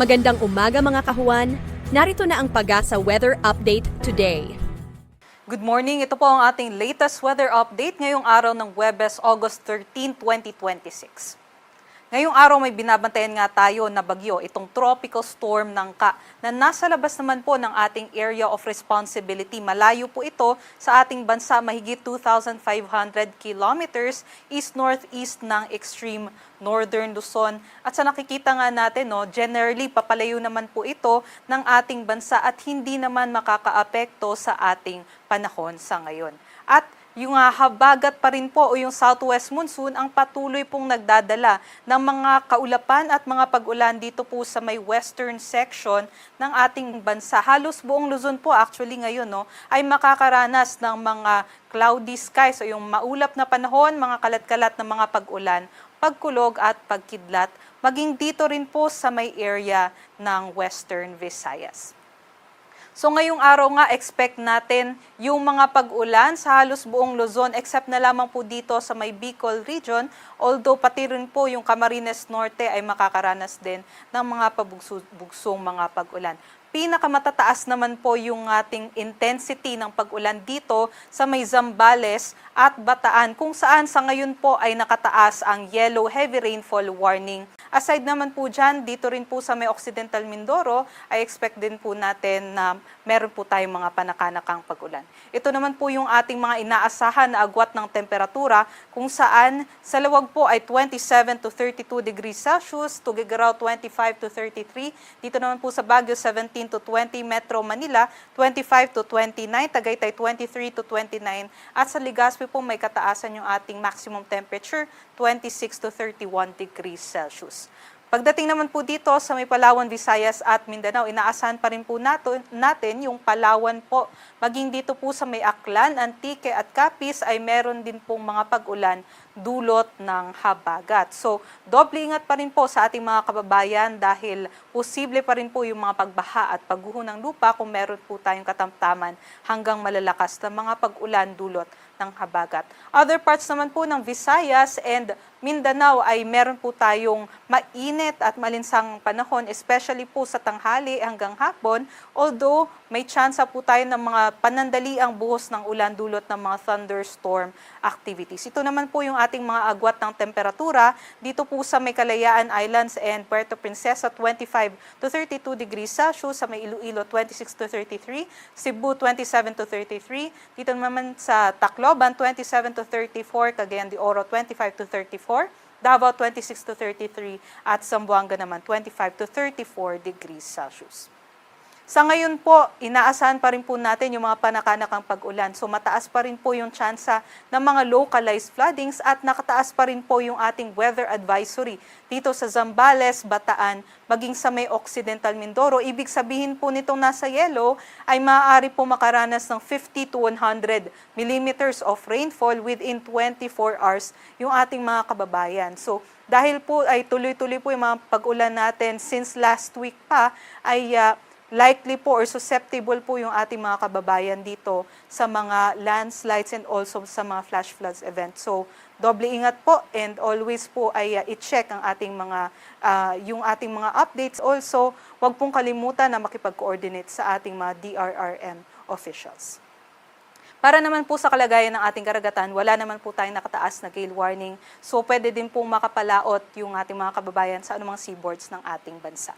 Magandang umaga mga kahuan. Narito na ang Pag-asa Weather Update today. Good morning, ito po ang ating latest weather update ngayong araw ng Huwebes, August 13, 2026. Ngayong araw may binabantayan nga tayo na bagyo, itong tropical storm Nangka, na nasa labas naman po ng ating area of responsibility. Malayo po ito sa ating bansa, mahigit 2,500 kilometers east-northeast ng extreme northern Luzon. At sa nakikita nga natin, generally papalayo naman po ito ng ating bansa at hindi naman makakaapekto sa ating panahon sa ngayon. At yung habagat pa rin po o yung southwest monsoon ang patuloy pong nagdadala ng mga kaulapan at mga pag-ulan dito po sa may western section ng ating bansa. Halos buong Luzon po actually ngayon ay makakaranas ng mga cloudy skies o yung maulap na panahon, mga kalat-kalat na mga pag-ulan, pagkulog at pagkidlat, maging dito rin po sa may area ng Western Visayas. So ngayong araw nga, expect natin yung mga pag-ulan sa halos buong Luzon except na lamang po dito sa may Bicol region, although pati rin po yung Camarines Norte ay makakaranas din ng mga pabugsong mga pag-ulan. Pinakamatataas naman po yung ating intensity ng pag-ulan dito sa may Zambales at Bataan, kung saan sa ngayon po ay nakataas ang yellow heavy rainfall warning. Aside naman po dyan, dito rin po sa may Occidental Mindoro, ay expect din po natin na meron po tayong mga panakanakang pag-ulan. Ito naman po yung ating mga inaasahan na agwat ng temperatura, kung saan sa lawag po ay 27 to 32 degrees Celsius, Tuguegarao 25 to 33, dito naman po sa Baguio 17 to 20, Metro Manila 25 to 29, Tagaytay 23 to 29, at sa Legazpi po may kataasan yung ating maximum temperature 26 to 31 degrees Celsius. Pagdating naman po dito sa may Palawan, Visayas at Mindanao, inaasahan pa rin po natin yung Palawan po. Maging dito po sa may Aklan, Antique at Capiz ay meron din pong mga pag-ulan dulot ng habagat. So, doble ingat pa rin po sa ating mga kababayan dahil posible pa rin po yung mga pagbaha at pagguho ng lupa kung meron po tayong katamtaman hanggang malalakas na mga pag-ulan dulot ng habagat. Other parts naman po ng Visayas and Mindanao ay meron po tayong mainit at malinsang panahon, especially po sa tanghali hanggang hapon, although may tsansa po tayo ng mga panandaliang buhos ng ulan dulot ng mga thunderstorm activities. Ito naman po yung ating mga agwat ng temperatura dito po sa may Kalayaan Islands and Puerto Princesa 25 to 32 degrees Celsius, sa may Iloilo 26 to 33, Cebu 27 to 33, dito naman sa Tacloban 27 to 34, Cagayan de Oro 25 to 34, Davao 26 to 33 at Zamboanga naman 25 to 34 degrees Celsius. Sa ngayon po, inaasahan pa rin po natin yung mga panakanakang pag-ulan. So mataas pa rin po yung tsansa ng mga localized floodings at nakataas pa rin po yung ating weather advisory dito sa Zambales, Bataan, maging sa may Occidental Mindoro. Ibig sabihin po nitong nasa yellow ay maaari po makaranas ng 50 to 100 millimeters of rainfall within 24 hours yung ating mga kababayan. So dahil po ay tuloy-tuloy po yung mga pag-ulan natin since last week pa ay likely po or susceptible po yung ating mga kababayan dito sa mga landslides and also sa mga flash floods event. So, doble ingat po and always po ay i-check ang ating yung ating mga updates. Also, huwag pong kalimutan na makipag-coordinate sa ating mga DRRM officials. Para naman po sa kalagayan ng ating karagatan, wala naman po tayong nakataas na gale warning. So, pwede din pong makapalaot yung ating mga kababayan sa anumang seaboards ng ating bansa.